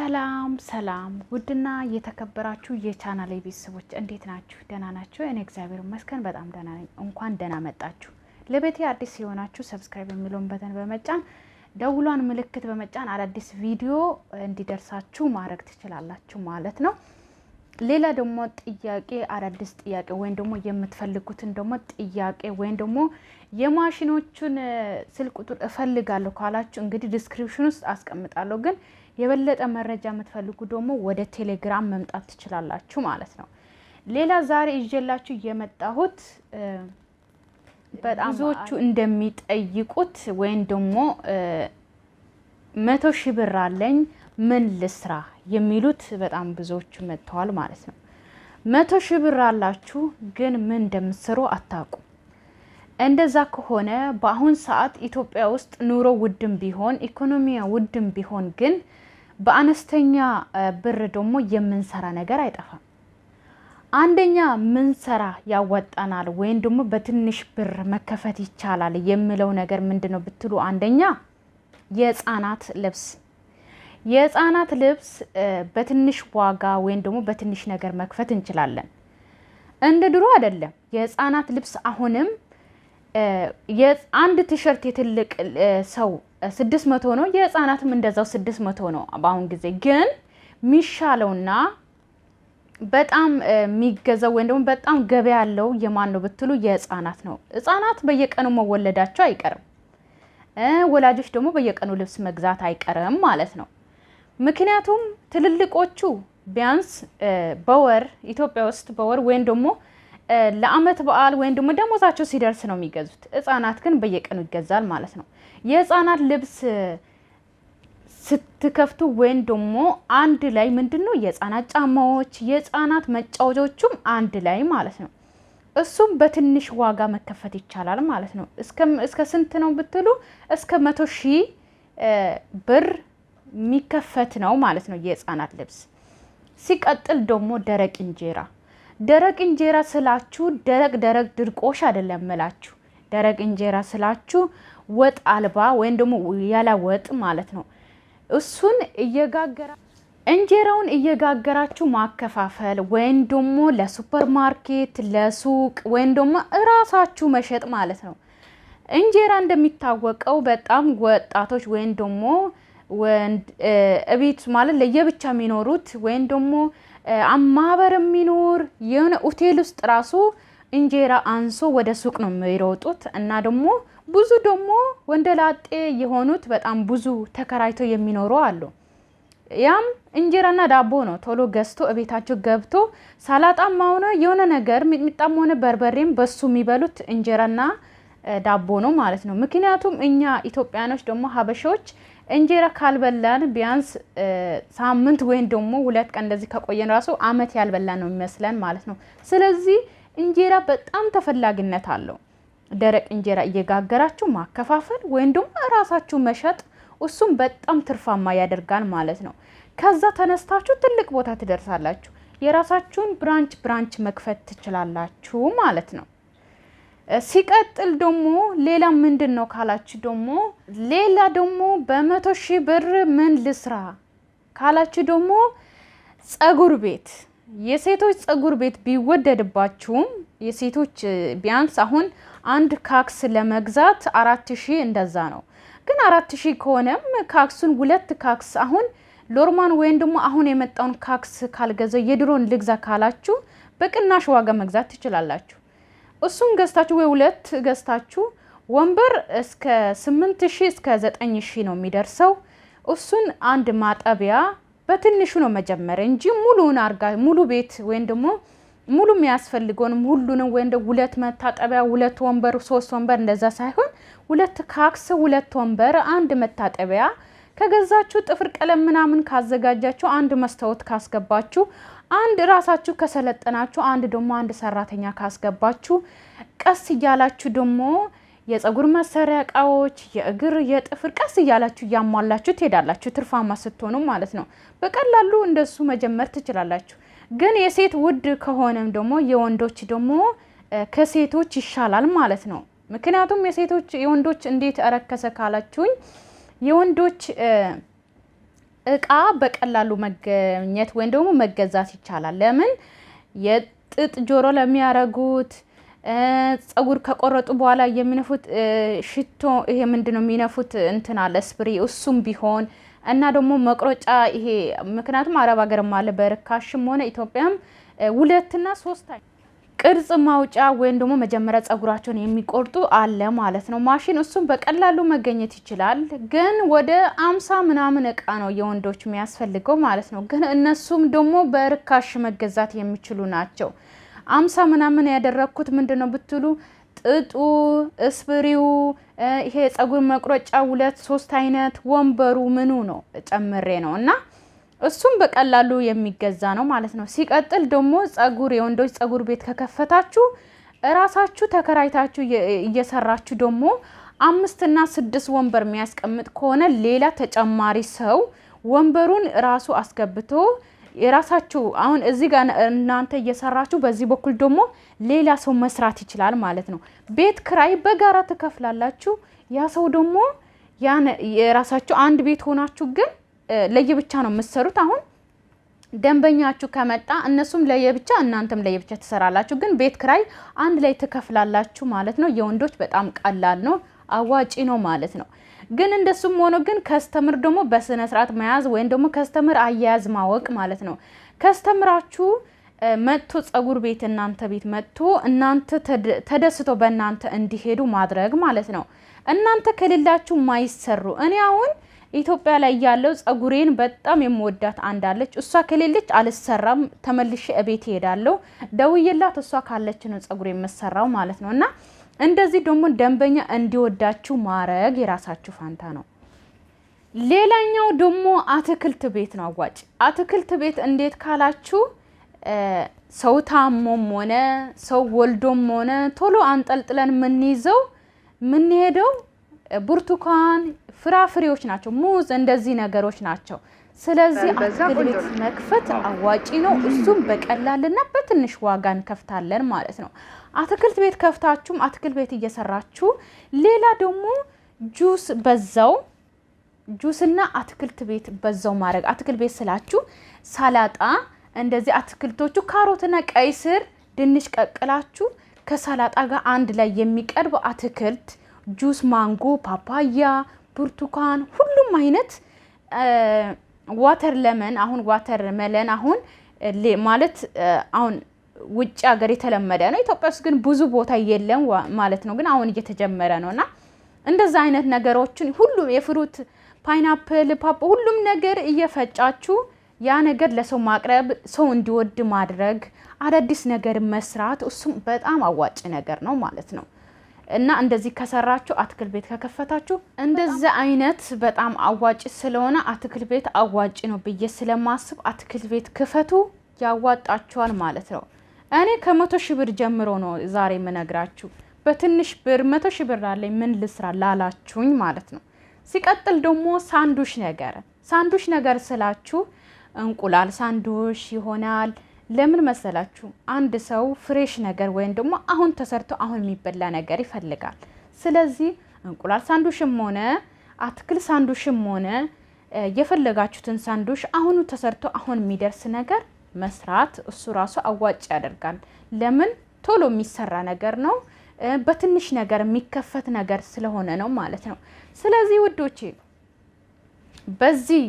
ሰላም ውድና የተከበራችሁ የቻናሌ ቤተሰቦች እንዴት ናችሁ? ደህና ናችሁ? እኔ እግዚአብሔር ይመስገን በጣም ደህና ነኝ። እንኳን ደህና መጣችሁ። ለቤቴ አዲስ የሆናችሁ ሰብስክራይብ የሚለውን በተን በመጫን ደውሏን ምልክት በመጫን አዳዲስ ቪዲዮ እንዲደርሳችሁ ማድረግ ትችላላችሁ ማለት ነው። ሌላ ደግሞ ጥያቄ አዳዲስ ጥያቄ ወይም ደግሞ የምትፈልጉትን ደግሞ ጥያቄ ወይም ደግሞ የማሽኖቹን ስልክ ቁጥር እፈልጋለሁ ካላችሁ እንግዲህ ዲስክሪፕሽን ውስጥ አስቀምጣለሁ። ግን የበለጠ መረጃ የምትፈልጉ ደግሞ ወደ ቴሌግራም መምጣት ትችላላችሁ ማለት ነው። ሌላ ዛሬ ይዤላችሁ የመጣሁት በጣም ብዙዎቹ እንደሚጠይቁት ወይም ደግሞ 100,000 ብር አለኝ ምን ልስራ የሚሉት በጣም ብዙዎቹ መጥተዋል ማለት ነው። 100,000 ብር አላችሁ ግን ምን እንደምትሰሩ አታውቁ። እንደዛ ከሆነ በአሁን ሰዓት ኢትዮጵያ ውስጥ ኑሮ ውድም ቢሆን ኢኮኖሚያ ውድም ቢሆን ግን በአነስተኛ ብር ደግሞ የምንሰራ ነገር አይጠፋም። አንደኛ ምን ሰራ ያወጣናል ወይም ደግሞ በትንሽ ብር መከፈት ይቻላል የሚለው ነገር ምንድነው ብትሉ፣ አንደኛ የህፃናት ልብስ በትንሽ ዋጋ ወይም ደግሞ በትንሽ ነገር መክፈት እንችላለን። እንደ ድሮ አይደለም። የህፃናት ልብስ አሁንም የአንድ ቲሸርት የትልቅ ሰው 600 ነው፣ የህፃናትም እንደዛው 600 ነው። በአሁን ጊዜ ግን ሚሻለውና በጣም የሚገዛው ወይም ደግሞ በጣም ገበያ ያለው የማን ነው ብትሉ የህፃናት ነው። ህፃናት በየቀኑ መወለዳቸው አይቀርም። ወላጆች ደግሞ በየቀኑ ልብስ መግዛት አይቀርም ማለት ነው። ምክንያቱም ትልልቆቹ ቢያንስ በወር ኢትዮጵያ ውስጥ በወር ወይም ደግሞ ለአመት በዓል ወይም ደግሞ ደሞዛቸው ሲደርስ ነው የሚገዙት። ህፃናት ግን በየቀኑ ይገዛል ማለት ነው። የህፃናት ልብስ ስትከፍቱ ወይም ደግሞ አንድ ላይ ምንድነው የህፃናት ጫማዎች የህፃናት መጫወቻዎቹም አንድ ላይ ማለት ነው። እሱም በትንሽ ዋጋ መከፈት ይቻላል ማለት ነው። እስከ ስንት ነው ብትሉ እስከ 100,000 ብር የሚከፈት ነው ማለት ነው የህፃናት ልብስ። ሲቀጥል ደግሞ ደረቅ እንጀራ ስላችሁ ደረቅ ድርቆሽ አይደለም እላችሁ። ደረቅ እንጀራ ስላችሁ ወጥ አልባ ወይም ደግሞ ያለ ወጥ ማለት ነው። እሱን እንጀራውን እየጋገራችሁ ማከፋፈል ወይም ደግሞ ለሱፐር ማርኬት ለሱቅ ወይም ደግሞ እራሳችሁ መሸጥ ማለት ነው። እንጀራ እንደሚታወቀው በጣም ወጣቶች ወይም ደግሞ እቤት ማለት ለየብቻ የሚኖሩት ወይም ደግሞ ማህበር የሚኖር የሆነ ሆቴል ውስጥ ራሱ እንጀራ አንሶ ወደ ሱቅ ነው የሚሮጡት። እና ደግሞ ብዙ ደግሞ ወንደላጤ የሆኑት በጣም ብዙ ተከራይተው የሚኖሩ አሉ። ያም እንጀራና ዳቦ ነው ቶሎ ገዝቶ እቤታቸው ገብቶ ሰላጣም ሆነ የሆነ ነገር ሚጥሚጣም ሆነ በርበሬም በሱ የሚበሉት እንጀራና ዳቦ ነው ማለት ነው። ምክንያቱም እኛ ኢትዮጵያኖች ደግሞ ሀበሾች እንጀራ ካልበላን ቢያንስ ሳምንት ወይም ደግሞ 2 ቀን እንደዚህ ከቆየን ራሱ አመት ያልበላን ነው የሚመስለን ማለት ነው። ስለዚህ እንጀራ በጣም ተፈላጊነት አለው። ደረቅ እንጀራ እየጋገራችሁ ማከፋፈል ወይም ደግሞ ራሳችሁ መሸጥ እሱም በጣም ትርፋማ ያደርጋል ማለት ነው። ከዛ ተነስታችሁ ትልቅ ቦታ ትደርሳላችሁ። የራሳችሁን ብራንች መክፈት ትችላላችሁ ማለት ነው። ሲቀጥል ደግሞ ሌላ ምንድነው ካላችሁ ደግሞ በ100,000 ብር ምን ልስራ ካላችሁ ደግሞ ጸጉር ቤት የሴቶች ጸጉር ቤት ቢወደድባችሁም የሴቶች ቢያንስ አሁን አንድ ካክስ ለመግዛት 4,000 እንደዛ ነው። ግን 4,000 ከሆነም ካክሱን 2 ካክስ አሁን ሎርማን ወይም ደግሞ አሁን የመጣውን ካክስ ካልገዛው የድሮን ልግዛ ካላችሁ በቅናሽ ዋጋ መግዛት ትችላላችሁ። እሱን ገዝታችሁ ወይ 2 ገዝታችሁ ወንበር እስከ 8,000 እስከ 9,000 ነው የሚደርሰው። እሱን አንድ ማጠቢያ በትንሹ ነው መጀመር እንጂ ሙሉን አርጋ ሙሉ ቤት ወይም ደግሞ ሙሉ የሚያስፈልገውን ሁሉንም ወይም ደግሞ 2 መታጠቢያ 2 ወንበር 3 ወንበር እንደዛ ሳይሆን 2 ካክስ 2 ወንበር 1 መታጠቢያ ከገዛችሁ ጥፍር ቀለም ምናምን ካዘጋጃችሁ 1 መስታወት ካስገባችሁ አንድ ራሳችሁ ከሰለጠናችሁ አንድ ሰራተኛ ካስገባችሁ ቀስ እያላችሁ ደግሞ የጸጉር መሰሪያ እቃዎች የእግር የጥፍር ቀስ እያላችሁ ያሟላችሁ ትሄዳላችሁ። ትርፋማ ስትሆኑ ማለት ነው። በቀላሉ እንደሱ መጀመር ትችላላችሁ። ግን የሴት ውድ ከሆነም ደግሞ የወንዶች ደግሞ ከሴቶች ይሻላል ማለት ነው። ምክንያቱም የወንዶች እንዴት አረከሰ ካላችሁኝ የወንዶች እቃ በቀላሉ መገኘት ወይም ደግሞ መገዛት ይቻላል። ለምን የጥጥ ጆሮ ለሚያረጉት ጸጉር ከቆረጡ በኋላ የሚነፉት ሽቶ ይሄ ምንድነው የሚነፉት እንትን አለ ስፕሪ እሱም ቢሆን እና ደግሞ መቅረጫ ይሄ ምክንያቱም አረብ ሀገርም አለ በርካሽም ሆነ ኢትዮጵያም 2 እና 3 ቅርጽ ማውጫ ወይም ደግሞ መጀመሪያ ጸጉራቸውን የሚቆርጡ አለ ማለት ነው ማሽን። እሱም በቀላሉ መገኘት ይችላል። ግን ወደ 50 ምናምን እቃ ነው የወንዶች የሚያስፈልገው ማለት ነው። ግን እነሱም ደግሞ በርካሽ መገዛት የሚችሉ ናቸው። 50 ምናምን ያደረኩት ምንድነው ብትሉ ጥጡ ስፕሪው ይሄ ጸጉር መቁረጫ 2-3 አይነት ወንበሩ ምኑ ነው ጨምሬ ነው እና እሱም በቀላሉ የሚገዛ ነው ማለት ነው። ሲቀጥል ደግሞ ጸጉር የወንዶች ጸጉር ቤት ከከፈታችሁ እራሳችሁ ተከራይታችሁ እየሰራችሁ ደግሞ 5 እና 6 ወንበር የሚያስቀምጥ ከሆነ ሌላ ተጨማሪ ሰው ወንበሩን ራሱ አስገብቶ የራሳችሁ አሁን እዚህ ጋር እናንተ እየሰራችሁ በዚህ በኩል ደግሞ ሌላ ሰው መስራት ይችላል ማለት ነው። ቤት ክራይ በጋራ ተከፍላላችሁ። ያ ሰው ደግሞ የራሳችሁ አንድ ቤት ሆናችሁ ግን ለየብቻ ነው የምትሰሩት። አሁን ደንበኛችሁ ከመጣ እነሱም ለየብቻ እናንተም ለየብቻ ትሰራላችሁ። ግን ቤት ክራይ አንድ ላይ ተከፍላላችሁ ማለት ነው። የወንዶች በጣም ቀላል ነው፣ አዋጪ ነው ማለት ነው። ግን እንደሱም ሆኖ ግን ከስተምር ደግሞ በስነ ስርዓት መያዝ ወይም ደግሞ ከስተምር አያያዝ ማወቅ ማለት ነው። ከስተምራችሁ መጥቶ ጸጉር ቤት እናንተ ቤት መጥቶ እናንተ ተደስቶ በእናንተ እንዲሄዱ ማድረግ ማለት ነው። እናንተ ከሌላችሁ ማይሰሩ እኔ አሁን ኢትዮጵያ ላይ ያለው ጸጉሬን በጣም የምወዳት አንዳለች። እሷ ከሌለች አልሰራም፣ ተመልሼ እቤት እሄዳለሁ። ደውዬላት እሷ ካለች ነው ጸጉሬ የምሰራው ማለት ነው። እና እንደዚህ ደግሞ ደንበኛ እንዲወዳችሁ ማረግ የራሳችሁ ፋንታ ነው። ሌላኛው ደግሞ አትክልት ቤት ነው አዋጭ። አትክልት ቤት እንዴት ካላችሁ ሰው ታሞም ሆነ ሰው ወልዶም ሆነ ቶሎ አንጠልጥለን የምንሄደው ብርቱካን ፍራፍሬዎች ናቸው፣ ሙዝ እንደዚህ ነገሮች ናቸው። ስለዚህ አትክልት ቤት መክፈት አዋጪ ነው። እሱም በቀላልና በትንሽ ዋጋ እንከፍታለን ማለት ነው። አትክልት ቤት ከፍታችሁም አትክልት ቤት እየሰራችሁ ሌላ ደግሞ ጁስና አትክልት ቤት በዛው ማድረግ። አትክልት ቤት ስላችሁ ሰላጣ እንደዚህ አትክልቶቹ ካሮትና ቀይ ስር ድንች ቀቅላችሁ ከሰላጣ ጋር አንድ ላይ የሚቀርብ አትክልት ጁስ፣ ማንጎ፣ ፓፓያ፣ ብርቱካን ሁሉም አይነት ዋተር ለመን አሁን ዋተር መለን አሁን ማለት አሁን ውጭ ሀገር የተለመደ ነው። ኢትዮጵያ ውስጥ ግን ብዙ ቦታ የለም ማለት ነው። ግን አሁን እየተጀመረ ነውና እንደዛ አይነት ነገሮችን ሁሉም የፍሩት ፓይናፕል፣ ፓፓ ሁሉም ነገር እየፈጫችሁ ያ ነገር ለሰው ማቅረብ፣ ሰው እንዲወድ ማድረግ፣ አዳዲስ ነገር መስራት እሱም በጣም አዋጭ ነገር ነው ማለት ነው። እና እንደዚህ ከሰራችሁ አትክልት ቤት ከከፈታችሁ እንደዚህ አይነት በጣም አዋጭ ስለሆነ አትክልት ቤት አዋጭ ነው ብዬ ስለማስብ አትክልት ቤት ክፈቱ፣ ያዋጣችኋል ማለት ነው። እኔ ከ100 ሺህ ብር ጀምሮ ነው ዛሬ የምነግራችሁ። በትንሽ ብር 100 ሺህ ብር አለኝ ምን ልስራ ላላችሁኝ ማለት ነው። ሲቀጥል ደግሞ ሳንዱሽ ነገር ስላችሁ እንቁላል ሳንዱሽ ይሆናል። ለምን መሰላችሁ? አንድ ሰው ፍሬሽ ነገር ወይም ደግሞ አሁን ተሰርቶ አሁን የሚበላ ነገር ይፈልጋል። ስለዚህ እንቁላል ሳንዱሽም ሆነ አትክልት ሳንዱሽም ሆነ የፈለጋችሁትን ሳንዱሽ አሁኑ ተሰርቶ አሁን የሚደርስ ነገር መስራት እሱ ራሱ አዋጭ ያደርጋል። ለምን ቶሎ የሚሰራ ነገር ነው፣ በትንሽ ነገር የሚከፈት ነገር ስለሆነ ነው ማለት ነው። ስለዚህ ውዶቼ በዚህ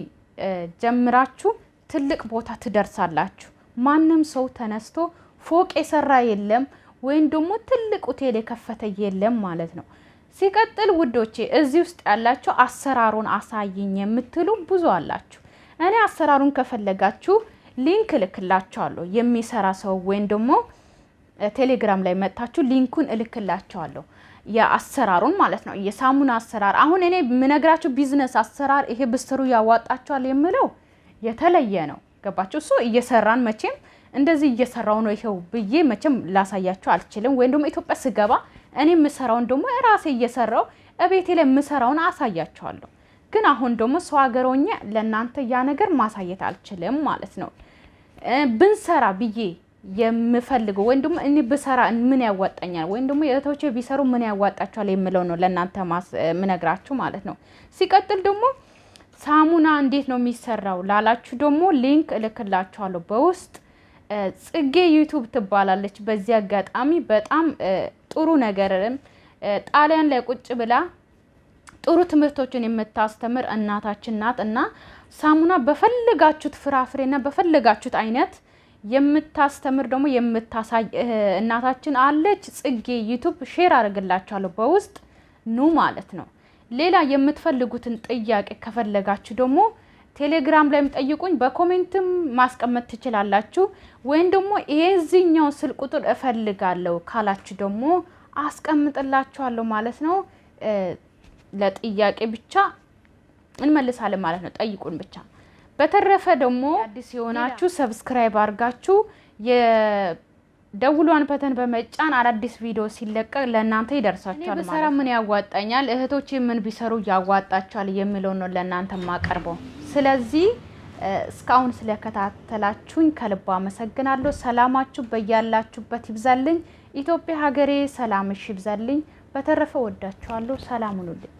ጀምራችሁ ትልቅ ቦታ ትደርሳላችሁ። ማንም ሰው ተነስቶ ፎቅ የሰራ የለም ወይም ደግሞ ትልቅ ሆቴል የከፈተ የለም ማለት ነው። ሲቀጥል ውዶቼ እዚህ ውስጥ ያላችሁ አሰራሩን አሳይኝ የምትሉ ብዙ አላችሁ። እኔ አሰራሩን ከፈለጋችሁ ሊንክ እልክላችኋለሁ። የሚሰራ ሰው ወይም ደግሞ ቴሌግራም ላይ መጣችሁ ሊንኩን እልክላችኋለሁ። የአሰራሩን ማለት ነው። የሳሙና አሰራር አሁን እኔ የምነግራችሁ ቢዝነስ አሰራር ይሄ ብስሩ ያዋጣችኋል የምለው የተለየ ነው። ገባችሁ? እሱ እየሰራን መቼም እንደዚህ እየሰራው ነው ይሄው ብዬ መቼም ላሳያችሁ አልችልም። ወይም ደግሞ ኢትዮጵያ ስገባ እኔ የምሰራውን ደግሞ ራሴ እየሰራው እቤቴ ላይ የምሰራውን አሳያችኋለሁ። ግን አሁን ደግሞ ሰው ሀገር ሆኜ ለእናንተ ያ ነገር ማሳየት አልችልም ማለት ነው። ብንሰራ ብዬ የምፈልገው ወይም ደግሞ እኔ ብሰራ ምን ያዋጣኛል ወይም ደግሞ የእህቶቼ ቢሰሩ ምን ያዋጣቸዋል የምለው ነው ለእናንተ ምነግራችሁ ማለት ነው። ሲቀጥል ደግሞ ሳሙና እንዴት ነው የሚሰራው ላላችሁ ደግሞ ሊንክ እልክላችኋለሁ በውስጥ። ጽጌ ዩቲዩብ ትባላለች። በዚህ አጋጣሚ በጣም ጥሩ ነገርም ጣሊያን ላይ ቁጭ ብላ ጥሩ ትምህርቶችን የምታስተምር እናታችን ናት እና ሳሙና በፈለጋችሁት ፍራፍሬና በፈለጋችሁት አይነት የምታስተምር ደግሞ የምታሳይ እናታችን አለች። ጽጌ ዩቲዩብ ሼር አድርግላችኋለሁ በውስጥ ኑ ማለት ነው። ሌላ የምትፈልጉትን ጥያቄ ከፈለጋችሁ ደግሞ ቴሌግራም ላይም ጠይቁኝ፣ በኮሜንትም ማስቀመጥ ትችላላችሁ። ወይም ደግሞ የዚህኛው ስልክ ቁጥር እፈልጋለሁ ካላችሁ ደግሞ አስቀምጥላችኋለሁ ማለት ነው። ለጥያቄ ብቻ እንመልሳለን ማለት ነው። ጠይቁን ብቻ። በተረፈ ደግሞ አዲስ የሆናችሁ ሰብስክራይብ አድርጋችሁ የደውሏን በተን በመጫን አዳዲስ ቪዲዮ ሲለቀቅ ለእናንተ ይደርሳችኋል። በሰራ ምን ያዋጣኛል፣ እህቶቼ ምን ቢሰሩ ያዋጣቸዋል የሚለው ነው ለእናንተ ማቀርበው። ስለዚህ እስካሁን ስለከታተላችሁኝ ከልብ አመሰግናለሁ። ሰላማችሁ በያላችሁበት ይብዛልኝ። ኢትዮጵያ ሀገሬ ሰላምሽ ይብዛልኝ። በተረፈ ወዳችኋለሁ። ሰላም ሁኑልኝ።